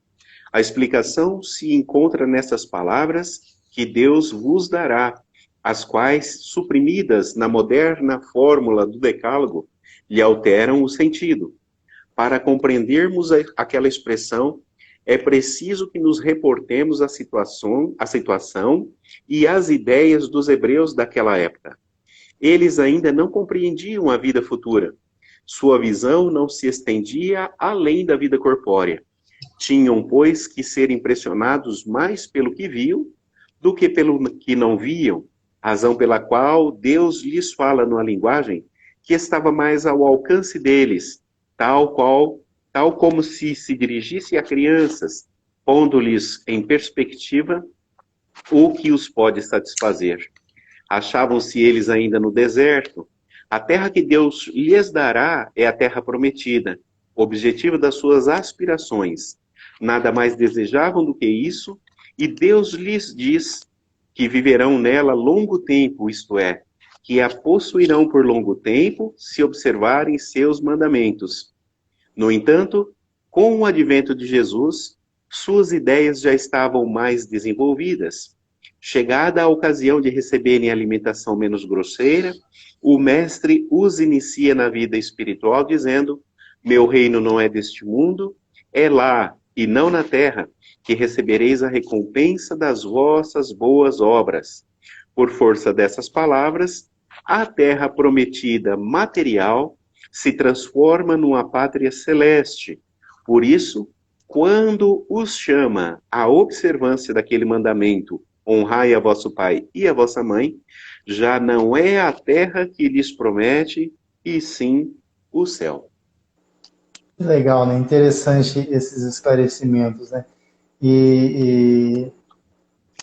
A explicação se encontra nessas palavras que Deus vos dará, as quais, suprimidas na moderna fórmula do Decálogo, lhe alteram o sentido. Para compreendermos aquela expressão, é preciso que nos reportemos à situação e às ideias dos hebreus daquela época. Eles ainda não compreendiam a vida futura. Sua visão não se estendia além da vida corpórea. Tinham, pois, que ser impressionados mais pelo que viam do que pelo que não viam, razão pela qual Deus lhes fala numa linguagem que estava mais ao alcance deles, tal como se dirigisse a crianças, pondo-lhes em perspectiva o que os pode satisfazer. Achavam-se eles ainda no deserto. A terra que Deus lhes dará é a terra prometida, objetivo das suas aspirações. Nada mais desejavam do que isso, e Deus lhes diz que viverão nela longo tempo, isto é, que a possuirão por longo tempo, se observarem seus mandamentos. No entanto, com o advento de Jesus, suas ideias já estavam mais desenvolvidas. Chegada a ocasião de receberem alimentação menos grosseira, o mestre os inicia na vida espiritual, dizendo: meu reino não é deste mundo, é lá, e não na terra, que recebereis a recompensa das vossas boas obras. Por força dessas palavras, a terra prometida material se transforma numa pátria celeste. Por isso, quando os chama à observância daquele mandamento, honrai a vosso pai e a vossa mãe, já não é a terra que lhes promete, e sim o céu. Que legal, né? Interessante esses esclarecimentos, né? E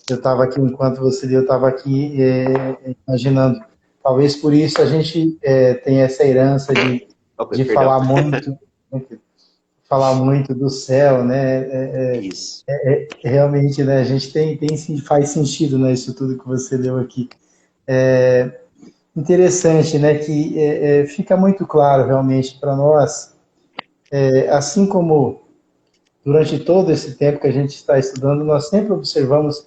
eu estava aqui, enquanto você lia, eu estava aqui imaginando, talvez por isso a gente tem essa herança de Perdão. falar muito do céu, né? Isso. Realmente, né? A gente faz sentido, né? Isso tudo que você leu aqui. Interessante, né? Que fica muito claro realmente para nós, assim como durante todo esse tempo que a gente está estudando, nós sempre observamos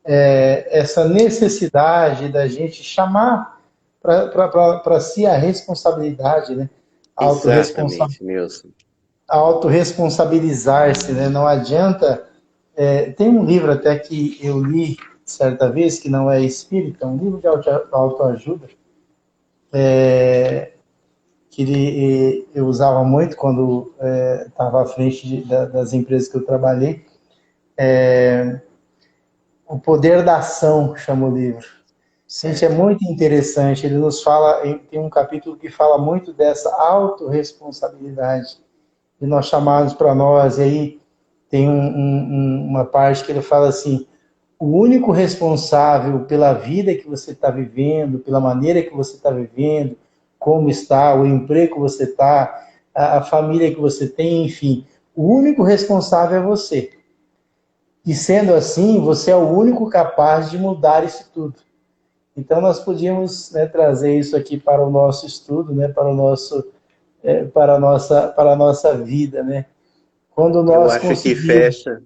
essa necessidade da gente chamar para si a responsabilidade, né? A Exatamente, Nilson. autorresponsabilizar-se, né? Não adianta. Tem um livro até que eu li certa vez, que não é espírita, um livro de autoajuda, que eu usava muito quando estava à frente das empresas que eu trabalhei. O Poder da Ação, chama o livro. Gente, é muito interessante. Ele nos fala, tem um capítulo que fala muito dessa autorresponsabilidade, de nós chamarmos para nós, e aí tem uma parte que ele fala assim: o único responsável pela vida que você está vivendo, pela maneira que você está vivendo, como está, o emprego que você está, a família que você tem, enfim, o único responsável é você. E sendo assim, você é o único capaz de mudar isso tudo. Então nós podíamos, né, trazer isso aqui para o nosso estudo, né, para a nossa vida, né? Quando Eu nós acho que conseguirmos. fecha.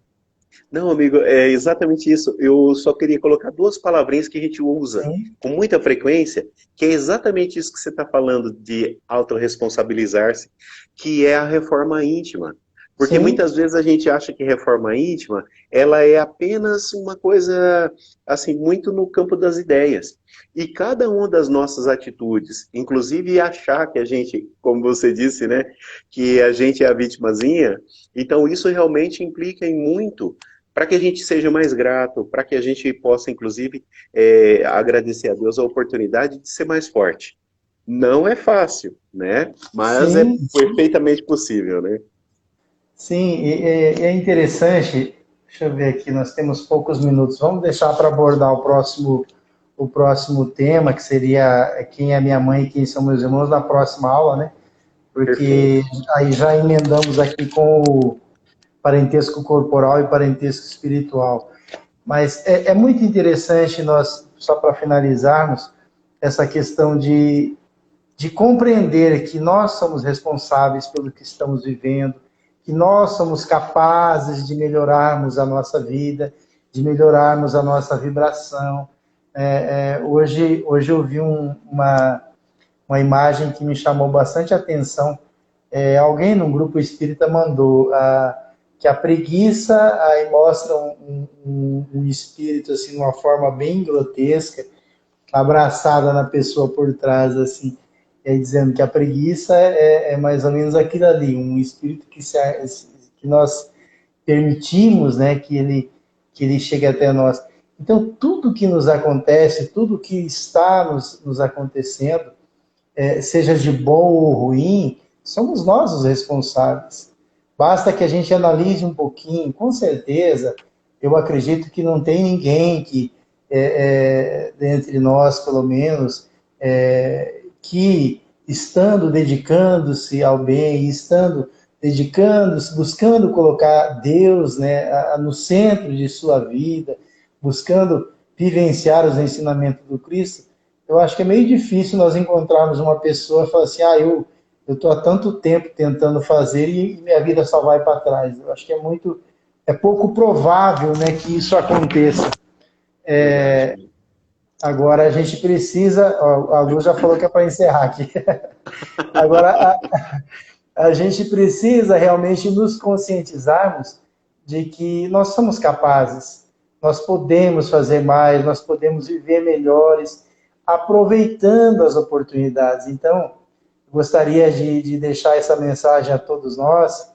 Não, amigo, é exatamente isso. Eu só queria colocar duas palavrinhas que a gente usa Sim, com muita frequência, que é exatamente isso que você está falando de autorresponsabilizar-se, que é a reforma íntima. Porque Sim, muitas vezes a gente acha que reforma íntima, ela é apenas uma coisa, assim, muito no campo das ideias. E cada uma das nossas atitudes, inclusive achar que a gente, como você disse, né, que a gente é a vitimazinha, então isso realmente implica em muito para que a gente seja mais grato, para que a gente possa, inclusive, agradecer a Deus a oportunidade de ser mais forte. Não é fácil, né? Mas é sim, perfeitamente possível, né? sim, e é interessante, deixa eu ver aqui, nós temos poucos minutos, vamos deixar para abordar o próximo tema, que seria quem é minha mãe e quem são meus irmãos, na próxima aula, né? Porque Perfeito. aí já emendamos aqui com o parentesco corporal e parentesco espiritual. Mas é muito interessante nós, só para finalizarmos, essa questão de compreender que nós somos responsáveis pelo que estamos vivendo, que nós somos capazes de melhorarmos a nossa vida, de melhorarmos a nossa vibração. Hoje eu vi uma imagem que me chamou bastante atenção. Alguém num grupo espírita mandou que a preguiça aí mostra um espírito assim, de uma forma bem grotesca, abraçada na pessoa por trás, assim, dizendo que a preguiça é mais ou menos aquilo ali, um espírito que nós permitimos, né, que ele chegue até nós. Então, tudo que nos acontece, tudo que está nos acontecendo, seja de bom ou ruim, somos nós os responsáveis. Basta que a gente analise um pouquinho, com certeza, eu acredito que não tem ninguém que, dentre nós, pelo menos, que estando dedicando-se ao bem, estando dedicando-se, buscando colocar Deus, né, no centro de sua vida, buscando vivenciar os ensinamentos do Cristo, eu acho que é meio difícil nós encontrarmos uma pessoa e falar assim, eu estou há tanto tempo tentando fazer e minha vida só vai para trás. Eu acho que é pouco provável, né, que isso aconteça. Verdade. Agora a gente precisa, ó, a Lu já falou que é para encerrar aqui. Agora a gente precisa realmente nos conscientizarmos de que nós somos capazes, nós podemos fazer mais, nós podemos viver melhores, aproveitando as oportunidades. Então, gostaria de deixar essa mensagem a todos nós,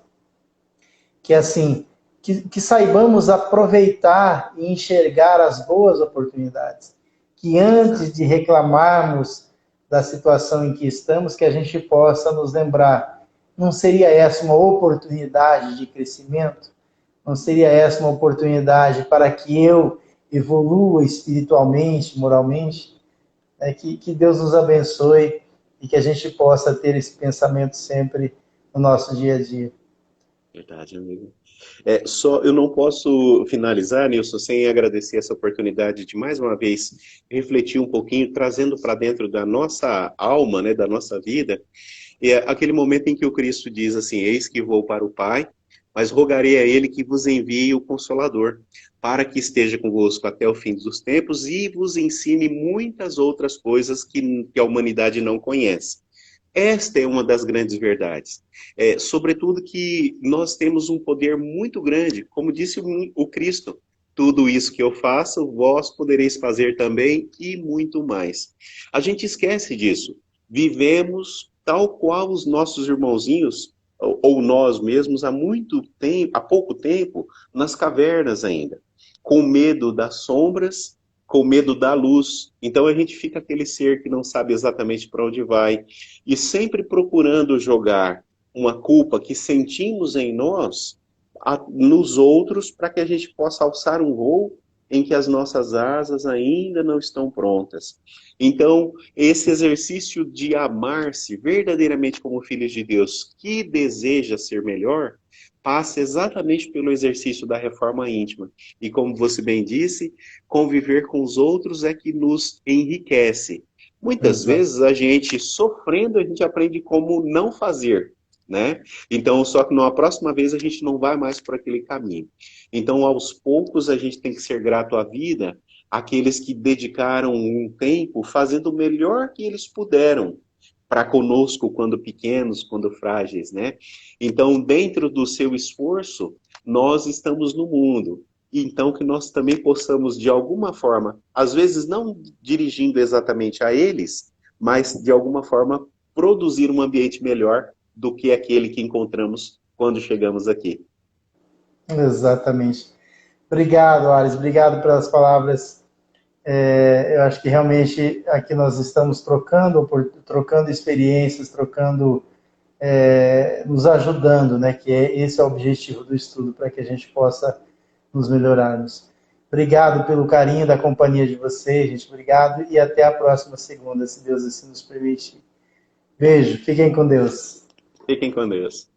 que assim, que saibamos aproveitar e enxergar as boas oportunidades. Que antes Exato. de reclamarmos da situação em que estamos, que a gente possa nos lembrar, não seria essa uma oportunidade de crescimento? Não seria essa uma oportunidade para que eu evolua espiritualmente, moralmente? Que Deus nos abençoe e que a gente possa ter esse pensamento sempre no nosso dia a dia. Verdade, amigo. Só eu não posso finalizar, Nilson, sem agradecer essa oportunidade de mais uma vez refletir um pouquinho, trazendo para dentro da nossa alma, né, da nossa vida, aquele momento em que o Cristo diz assim: Eis que vou para o Pai, mas rogarei a Ele que vos envie o Consolador, para que esteja convosco até o fim dos tempos e vos ensine muitas outras coisas que a humanidade não conhece. Esta é uma das grandes verdades. Sobretudo que nós temos um poder muito grande, como disse o Cristo, tudo isso que eu faço, vós podereis fazer também e muito mais. A gente esquece disso. Vivemos tal qual os nossos irmãozinhos, ou nós mesmos, há muito tempo, há pouco tempo, nas cavernas ainda, com medo das sombras, com medo da luz. Então a gente fica aquele ser que não sabe exatamente para onde vai, e sempre procurando jogar uma culpa que sentimos em nós nos outros para que a gente possa alçar um voo em que as nossas asas ainda não estão prontas. Então, esse exercício de amar-se verdadeiramente como filhos de Deus, que deseja ser melhor, passa exatamente pelo exercício da reforma íntima. E como você bem disse, conviver com os outros é que nos enriquece. Muitas Exato. vezes a gente sofrendo, a gente aprende como não fazer, né? Então, só que na próxima vez a gente não vai mais por aquele caminho. Então, aos poucos a gente tem que ser grato à vida, àqueles que dedicaram um tempo fazendo o melhor que eles puderam para conosco quando pequenos, quando frágeis, né? Então, dentro do seu esforço, nós estamos no mundo. Então, que nós também possamos, de alguma forma, às vezes não dirigindo exatamente a eles, mas de alguma forma produzir um ambiente melhor do que aquele que encontramos quando chegamos aqui. Exatamente. Obrigado, Ares. Obrigado pelas palavras. Eu acho que realmente aqui nós estamos trocando experiências, nos ajudando, né? Que esse é o objetivo do estudo, para que a gente possa nos melhorarmos. Obrigado pelo carinho da companhia de vocês, gente. Obrigado e até a próxima segunda, se Deus assim nos permitir. Beijo, fiquem com Deus. Fiquem com Deus.